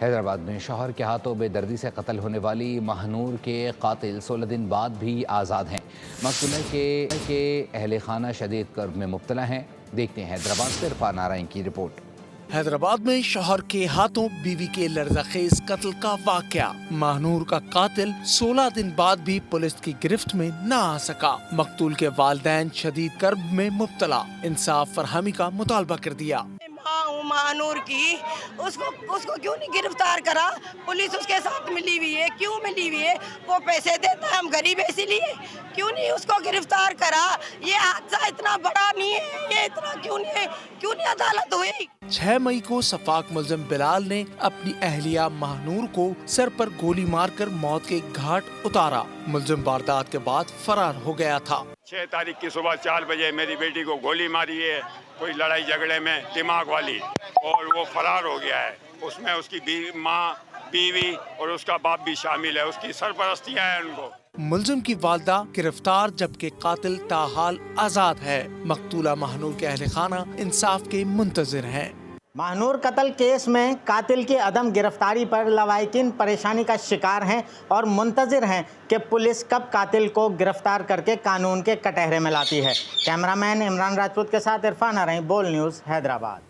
حیدرآباد میں شوہر کے ہاتھوں بے دردی سے قتل ہونے والی مہنور کے قاتل 16 دن بعد بھی آزاد ہیں۔ مقتولہ کے اہل خانہ شدید کرب میں مبتلا ہیں۔ دیکھتے ہیں حیدرآباد سے عرفان نارائن کی رپورٹ۔ حیدرآباد میں شوہر کے ہاتھوں بیوی کے لرزہ خیز قتل کا واقعہ۔ مہنور کا قاتل 16 دن بعد بھی پولیس کی گرفت میں نہ آ سکا۔ مقتول کے والدین شدید کرب میں مبتلا، انصاف فراہمی کا مطالبہ کر دیا۔ مہنور کی اس کو کیوں نہیں گرفتار کرا؟ پولیس اس کے ساتھ ملی ہوئی ہے، کیوں ملی ہوئی ہے؟ وہ پیسے دیتا ہے، ہم غریب ہے اسی لیے کیوں نہیں اس کو گرفتار کرا؟ یہ حادثہ اتنا بڑا نہیں ہے، یہ اتنا کیوں نہیں عدالت ہوئی؟ 6 مئی کو سفاک ملزم بلال نے اپنی اہلیہ مہنور کو سر پر گولی مار کر موت کے گھاٹ اتارا۔ ملزم واردات کے بعد فرار ہو گیا تھا۔ 6 تاریخ کی صبح 4 بجے میری بیٹی کو گولی ماری ہے، کوئی لڑائی جھگڑے میں دماغ والی، اور وہ فرار ہو گیا ہے۔ اس میں اس کی ماں، بیوی اور اس کا باپ بھی شامل ہے، اس کی سرپرستیاں ہیں ان کو۔ ملزم کی والدہ گرفتار جبکہ قاتل تاحال آزاد ہے۔ مقتولہ مہنور کے اہل خانہ انصاف کے منتظر ہیں۔ مہنور قتل کیس میں قاتل کی عدم گرفتاری پر لواحقین پریشانی کا شکار ہیں اور منتظر ہیں کہ پولیس کب قاتل کو گرفتار کر کے قانون کے کٹہرے میں لاتی ہے۔ کیمرہ مین عمران راجپوت کے ساتھ عرفان نارائن، بول نیوز، حیدرآباد۔